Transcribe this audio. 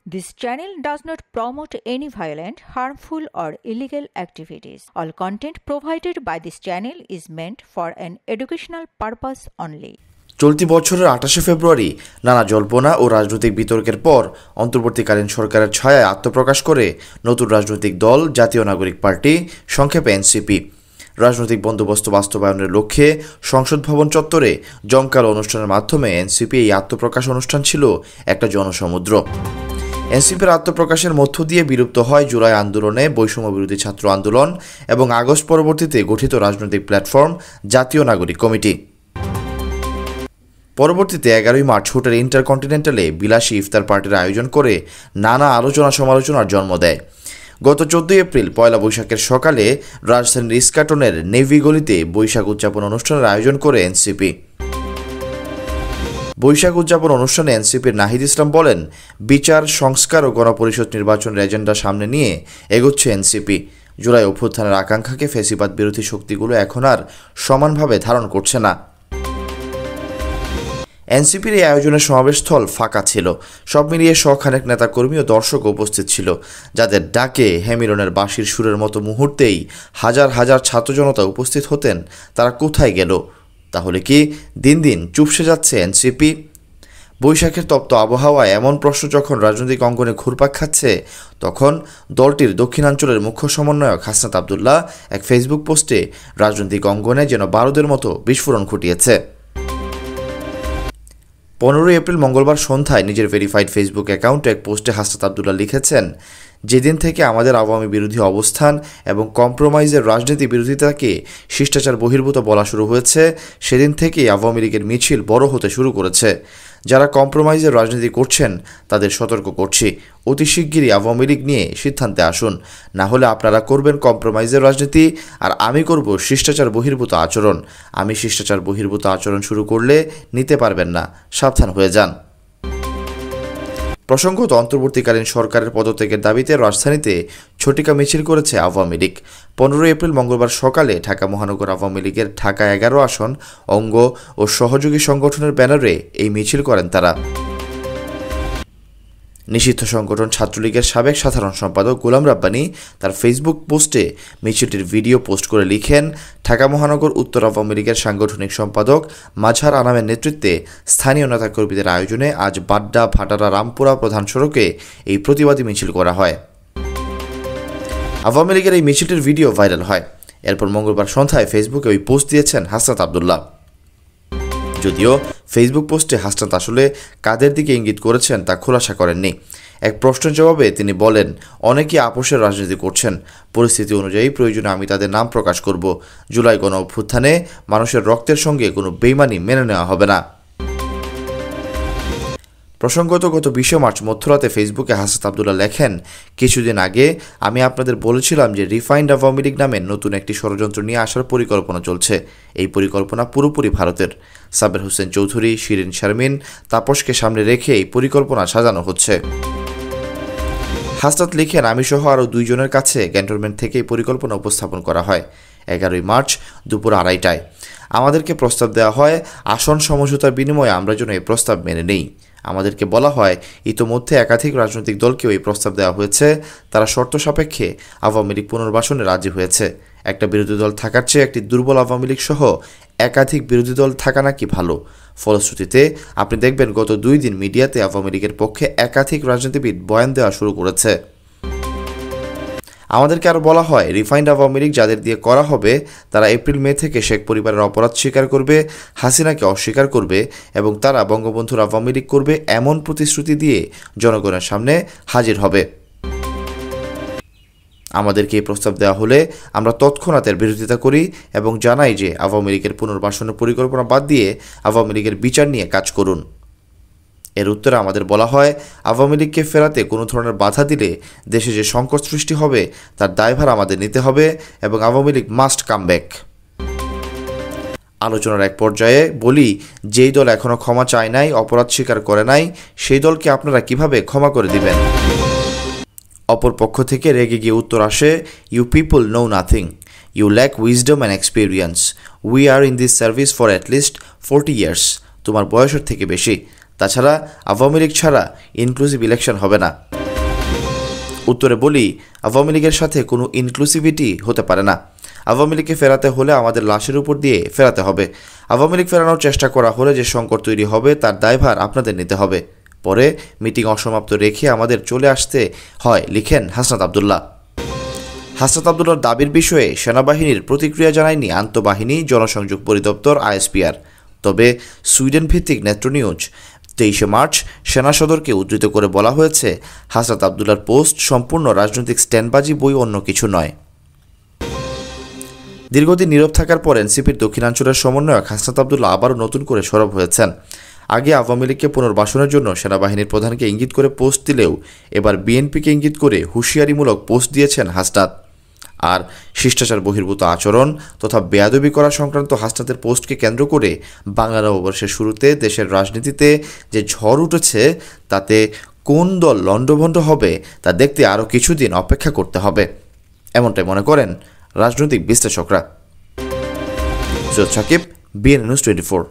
This channel does not promote any violent, harmful, or illegal activities. All content provided by this channel is meant for an educational purpose only. চলতি বছরের ২৮শে ফেব্রুয়ারি নানা জল্পনা ও রাজনৈতিক বিতর্কের পর অন্তর্বর্তীকালীন সরকারের ছায়ায় আত্মপ্রকাশ করে নতুন রাজনৈতিক দল জাতীয় নাগরিক পার্টি, সংক্ষেপে এনসিপি। রাজনৈতিক বন্দোবস্ত বাস্তবায়নের লক্ষ্যে সংসদ ভবন চত্বরে জমকালো অনুষ্ঠানের মাধ্যমে এনসিপি এই আত্মপ্রকাশ অনুষ্ঠান ছিল একটা জনসমুদ্র। এনসিপির আত্মপ্রকাশের মধ্য দিয়ে বিলুপ্ত হয় জুলাই আন্দোলনে বৈষম্য বিরোধী ছাত্র আন্দোলন এবং আগস্ট পরবর্তীতে গঠিত রাজনৈতিক প্ল্যাটফর্ম জাতীয় নাগরিক কমিটি। পরবর্তীতে ১১ই মার্চ হোটেল ইন্টারকন্টিনেন্টালে বিলাসী ইফতার পার্টির আয়োজন করে নানা আলোচনা সমালোচনার জন্ম দেয়। গত ১৪ এপ্রিল পয়লা বৈশাখের সকালে রাজধানীর ইস্কাটনের নেভি গলিতে বৈশাখ উদযাপন অনুষ্ঠানের আয়োজন করে এনসিপি। বৈশাখ উদযাপন অনুষ্ঠানে এনসিপির নাহিদ ইসলাম বলেন, বিচার, সংস্কার ও গণপরিষদ নির্বাচনের এজেন্ডা সামনে নিয়ে এগোচ্ছে এনসিপি। জুলাই অভ্যুত্থানের আকাঙ্ক্ষাকে ফ্যাসিবাদ বিরোধী শক্তিগুলো এখন আর সমানভাবে ধারণ করছে না। এনসিপির এই আয়োজনের সমাবেশস্থল ফাঁকা ছিল। সব মিলিয়ে শখানেক নেতাকর্মী ও দর্শক উপস্থিত ছিল, যাদের ডাকে হেমিলনের বাঁশির সুরের মতো মুহূর্তেই হাজার হাজার ছাত্র জনতা উপস্থিত হতেন। তারা কোথায় গেল? তাহলে কি দিন দিন চুপসে যাচ্ছে এনসিপি? বৈশাখের তপ্ত আবহাওয়ায় এমন প্রশ্ন যখন রাজনৈতিক অঙ্গনে ঘুরপাক খাচ্ছে, তখন দলটির দক্ষিণাঞ্চলের মুখ্য সমন্বয়ক হাসনাত আবদুল্লাহ এক ফেসবুক পোস্টে রাজনৈতিক অঙ্গনে যেন বারুদের মতো বিস্ফোরণ ঘটিয়েছে। ১৫ এপ্রিল মঙ্গলবার সন্ধ্যায় নিজের ভেরিফাইড ফেসবুক অ্যাকাউন্টে এক পোস্টে হাসনাত আবদুল্লাহ লিখেছেন, যেদিন থেকে আমাদের আওয়ামী বিরোধী অবস্থান এবং কম্প্রোমাইজের রাজনীতি বিরোধিতাকে শিষ্টাচার বহির্ভূত বলা শুরু হয়েছে, সেদিন থেকেই আওয়ামী লীগের মিছিল বড় হতে শুরু করেছে। যারা কম্প্রোমাইজের রাজনীতি করছেন তাদের সতর্ক করছি, অতি শিগগিরই আওয়ামী লীগ নিয়ে সিদ্ধান্তে আসুন, না হলে আপনারা করবেন কম্প্রোমাইজের রাজনীতি আর আমি করব শিষ্টাচার বহির্ভূত আচরণ। আমি শিষ্টাচার বহির্ভূত আচরণ শুরু করলে নিতে পারবেন না, সাবধান হয়ে যান। প্রসঙ্গত, অন্তর্বর্তীকালীন সরকারের পদত্যাগের দাবিতে রাজধানীতে ঝটিকা মিছিল করেছে আওয়ামী লীগ। ১৫ এপ্রিল মঙ্গলবার সকালে ঢাকা মহানগর আওয়ামী লীগের ঢাকা ১১ আসন অঙ্গ ও সহযোগী সংগঠনের ব্যানারে এই মিছিল করেন তারা। নিষিদ্ধ সংগঠন ছাত্রলীগের সাবেক সাধারণ সম্পাদক গোলাম রাব্বানী তার ফেসবুক পোস্টে মিছিলটির ভিডিও পোস্ট করে লিখেন, ঢাকা মহানগর উত্তর আওয়ামী লীগের সাংগঠনিক সম্পাদক মাঝার আনামের নেতৃত্বে স্থানীয় নেতাকর্মীদের আয়োজনে আজ বাড্ডা, ভাটারা, রামপুরা প্রধান সড়কে এই প্রতিবাদী মিছিল করা হয়। আওয়ামী লীগের এই মিছিলটির ভিডিও ভাইরাল হয়। এরপর মঙ্গলবার সন্ধ্যায় ফেসবুকে ওই পোস্ট দিয়েছেন হাসনাত আবদুল্লাহ। যদিও ফেসবুক পোস্টে হাসনাত আসলে কাদের দিকে ইঙ্গিত করেছেন তা খোলাসা করেননি। এক প্রশ্নের জবাবে তিনি বলেন, অনেকে আপোষের রাজনীতি করছেন, পরিস্থিতি অনুযায়ী প্রয়োজনে আমি তাদের নাম প্রকাশ করব। জুলাই গণ অভ্যুত্থানে মানুষের রক্তের সঙ্গে কোনো বেইমানি মেনে নেওয়া হবে না। প্রসঙ্গত, গত ২০ মার্চ মধ্যরাতে ফেসবুকে হাসনাত আবদুল্লাহ লেখেন, কিছুদিন আগে আমি আপনাদের বলেছিলাম যে রিফাইন্ড আওয়ামী লীগ নামে নতুন একটি ষড়যন্ত্র নিয়ে আসার পরিকল্পনা চলছে। এই পরিকল্পনা পুরোপুরি ভারতের। সাবের হোসেন চৌধুরী, শিরিন শারমিন, তাপসকে সামনে রেখে এই পরিকল্পনা সাজানো হচ্ছে। হাসনাত লিখেন, আমি সহ আরও ২ জনের কাছে ক্যান্টনমেন্ট থেকে এই পরিকল্পনা উপস্থাপন করা হয় ১১ই মার্চ দুপুর ২:৩০টায়। আমাদেরকে প্রস্তাব দেওয়া হয় আসন সমঝোতার বিনিময়ে আমরা যেন এই প্রস্তাব মেনে নেই। আমাদেরকে বলা হয় ইতোমধ্যে একাধিক রাজনৈতিক দলকেও এই প্রস্তাব দেওয়া হয়েছে, তারা শর্ত সাপেক্ষে আওয়ামী লীগ পুনর্বাসনে রাজি হয়েছে। একটা বিরোধী দল থাকার চেয়ে একটি দুর্বল আওয়ামী লীগ সহ একাধিক বিরোধী দল থাকা নাকি ভালো। ফলশ্রুতিতে আপনি দেখবেন গত ২ দিন মিডিয়াতে আওয়ামী লীগের পক্ষে একাধিক রাজনীতিবিদ বয়ান দেওয়া শুরু করেছে। আমাদেরকে আরও বলা হয় রিফাইন্ড আওয়ামী লীগ যাদের দিয়ে করা হবে তারা এপ্রিল-মে থেকে শেখ পরিবারের অপরাধ স্বীকার করবে, হাসিনাকে অস্বীকার করবে এবং তারা বঙ্গবন্ধুর আওয়ামী লীগ করবে এমন প্রতিশ্রুতি দিয়ে জনগণের সামনে হাজির হবে। আমাদেরকে এই প্রস্তাব দেওয়া হলে আমরা তৎক্ষণাৎ এর বিরোধিতা করি এবং জানাই যে আওয়ামী লীগের পুনর্বাসনের পরিকল্পনা বাদ দিয়ে আওয়ামী লীগের বিচার নিয়ে কাজ করুন। এর উত্তরে আমাদের বলা হয় আওয়ামী লীগকে ফেরাতে কোনো ধরনের বাধা দিলে দেশে যে সংকট সৃষ্টি হবে তার দায়ভার আমাদের নিতে হবে এবং Awami League must come back. আলোচনার এক পর্যায়ে বলি, যেই দল এখনও ক্ষমা চায় নাই, অপরাধ স্বীকার করে নাই, সেই দলকে আপনারা কিভাবে ক্ষমা করে দিবেন? অপর পক্ষ থেকে রেগে গিয়ে উত্তর আসে, you people know nothing, you lack wisdom and experience, we are in this service for at least 40 years. তোমার বয়সের থেকে বেশি। তাছাড়া আওয়ামী লীগ ছাড়া ইনক্লুসিভ ইলেকশন হবে না। উত্তরে বলি, আওয়ামী লীগের সাথে কোনো ইনক্লুসিভিটি হতে পারে না। আওয়ামী লীগকে ফেরাতে হলে আমাদের লাশের উপর দিয়ে ফেরাতে হবে। আওয়ামী লীগ ফেরানোর চেষ্টা করা হলে যে সংকট তৈরি হবে তার দায়ভার আপনাদের নিতে হবে। পরে মিটিং অসমাপ্ত রেখে আমাদের চলে আসতে হয়, লিখেন হাসনাত আবদুল্লাহ। হাসনাত আবদুল্লাহর দাবির বিষয়ে সেনাবাহিনীর প্রতিক্রিয়া জানায়নি আন্তঃবাহিনী জনসংযোগ পরিদপ্তর আইএসপিআর। তবে সুইডেন ভিত্তিক নেত্র নিউজ 23 মার্চ সেনা সদরকে উদ্ধৃত করে বলা হয়েছে, হাসনাত আবদুল্লাহর পোস্ট সম্পূর্ণ রাজনৈতিক স্ট্যান্ডবাজি, বই অন্য কিছু নয়। দীর্ঘদিন নীরব থাকার পর এনসিপির দক্ষিণাঞ্চলের সমন্বয়ক হাসনাত আবদুল্লাহ আবারও নতুন করে সরব হয়েছেন। আগে আওয়ামী লীগকে পুনর্বাসনের জন্য সেনাবাহিনীর প্রধানকে ইঙ্গিত করে পোস্ট দিলেও এবার বিএনপিকে ইঙ্গিত করে হুঁশিয়ারিমূলক পোস্ট দিয়েছেন হাসনাত। আর শিষ্টাচার বহির্ভূত আচরণ তথা বেয়াদবি করা সংক্রান্ত হাসনাতের পোস্টকে কেন্দ্র করে বাংলা নববর্ষের শুরুতে দেশের রাজনীতিতে যে ঝড় উঠেছে, তাতে কোন দল লণ্ডভণ্ড হবে তা দেখতে আরও কিছুদিন অপেক্ষা করতে হবে, এমনটাই মনে করেন রাজনৈতিক বিশ্লেষকরা। Syed Sakib, BN news 24।